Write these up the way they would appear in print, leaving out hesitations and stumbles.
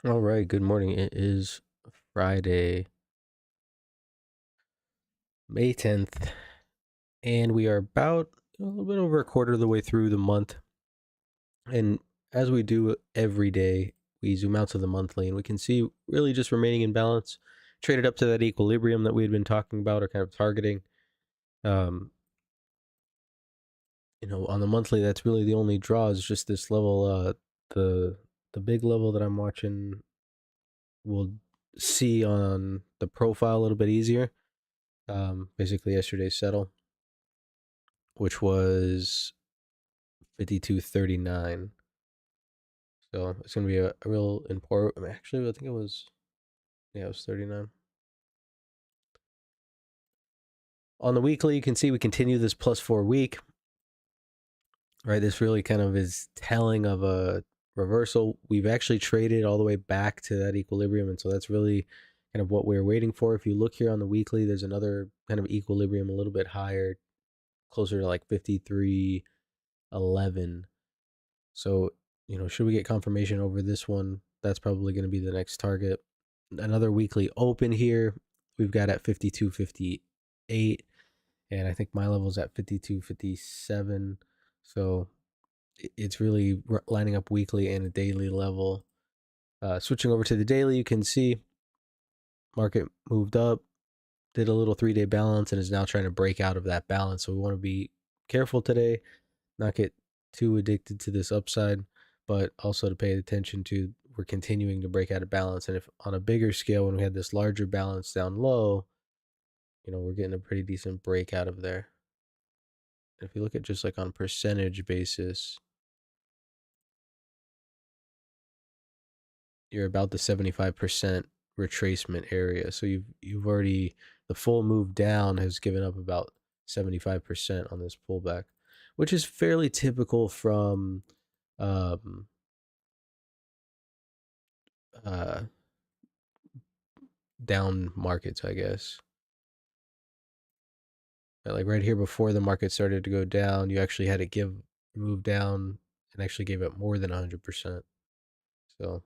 All right, good morning. It is Friday, May 10th, and we are about a little bit over a quarter of the way through the month. And as we do every day, we zoom out to the monthly and we can see really just remaining in balance, traded up to that equilibrium that we had been talking about or kind of targeting. Um, on the monthly, that's really the only draw is just this level. The the big level that I'm watching will see on the profile a little bit easier. Basically yesterday's settle, which was 52.39. So it's going to be a real important. I mean, actually, I think it was, yeah, it was 39. On the weekly, you can see we continue this +4 week, right? This really kind of is telling of a reversal. We've actually traded all the way back to that equilibrium. And so that's really kind of what we're waiting for. If you look here on the weekly, there's another kind of equilibrium a little bit higher, closer to like 53.11. So, should we get confirmation over this one, that's probably going to be the next target. Another weekly open here, we've got at 52.58, and I think my level's at 52.57. So it's really lining up weekly and a daily level. Switching over to the daily, you can see market moved up, did a little 3-day balance, and is now trying to break out of that balance. So we want to be careful today, not get too addicted to this upside, but also to pay attention to we're continuing to break out of balance. And if on a bigger scale, when we had this larger balance down low, we're getting a pretty decent break out of there. If you look at just like on percentage basis, you're about the 75% retracement area. So you've already, the full move down has given up about 75% on this pullback, which is fairly typical from um, uh, down markets, I guess. Like right here before the market started to go down, you actually had to move down and actually gave it more than 100%. So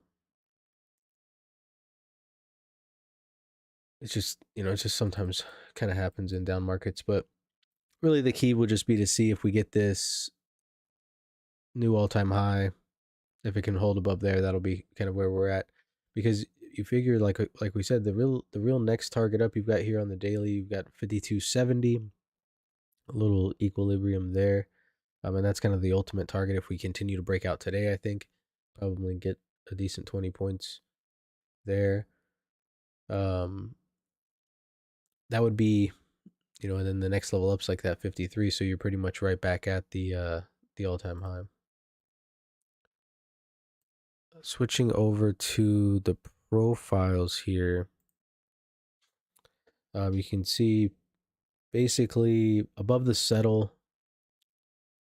it's just sometimes kind of happens in down markets. But really the key will just be to see if we get this new all-time high. If it can hold above there, that'll be kind of where we're at. Because you figure like we said, the real next target up you've got here on the daily, you've got 52.70, a little equilibrium there. And that's kind of the ultimate target. If we continue to break out today, I think probably get a decent 20 points there. Um, that would be, and then the next level up's like that 53. So you're pretty much right back at the all-time high. Switching over to the profiles here, you can see basically above the settle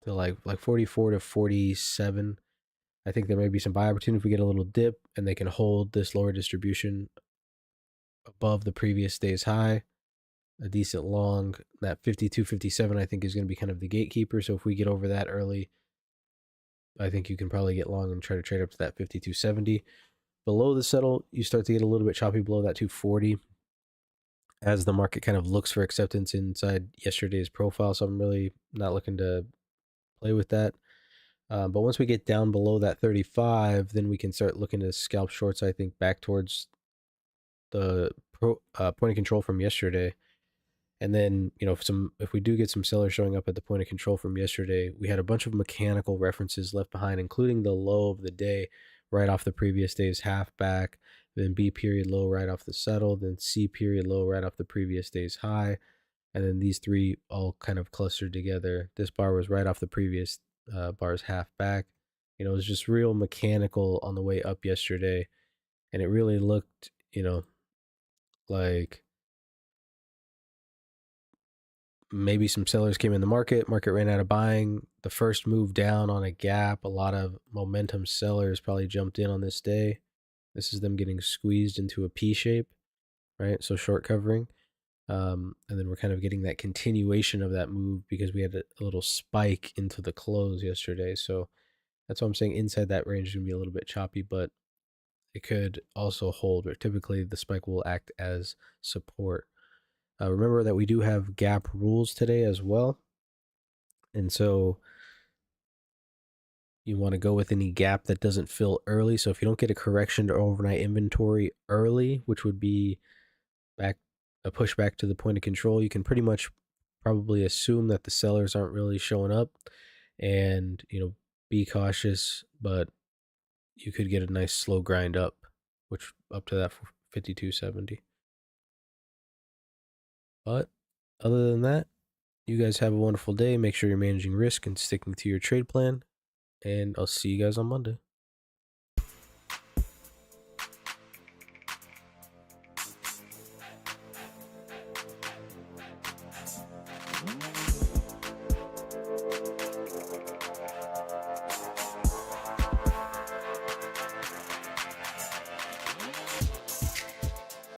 to like 44 to 47. I think there may be some buy opportunity if we get a little dip and they can hold this lower distribution above the previous day's high. A decent long, that 52.57 I think is going to be kind of the gatekeeper. So if we get over that early, I think you can probably get long and try to trade up to that 52.70. Below the settle, you start to get a little bit choppy below that 240 as the market kind of looks for acceptance inside yesterday's profile. So I'm really not looking to play with that. But once we get down below that 35, then we can start looking to scalp shorts, I think, back towards the point of control from yesterday. And then, if we do get some sellers showing up at the point of control from yesterday, we had a bunch of mechanical references left behind, including the low of the day right off the previous day's half back, then B period low right off the settle, then C period low right off the previous day's high. And then these three all kind of clustered together. This bar was right off the previous bar's half back. It was just real mechanical on the way up yesterday. And it really looked, like maybe some sellers came in the market ran out of buying. The first move down on a gap, a lot of momentum sellers probably jumped in on this day. This is them getting squeezed into a P shape, right? So short covering. And then we're kind of getting that continuation of that move because we had a little spike into the close yesterday. So that's why I'm saying inside that range is going to be a little bit choppy. But it could also hold, or typically the spike will act as support. Remember that we do have gap rules today as well. And so you want to go with any gap that doesn't fill early. So if you don't get a correction to overnight inventory early, which would be back a push back to the point of control, you can pretty much probably assume that the sellers aren't really showing up, and be cautious, but you could get a nice slow grind up, which up to that 52.70. But other than that, you guys have a wonderful day. Make sure you're managing risk and sticking to your trade plan, and I'll see you guys on Monday.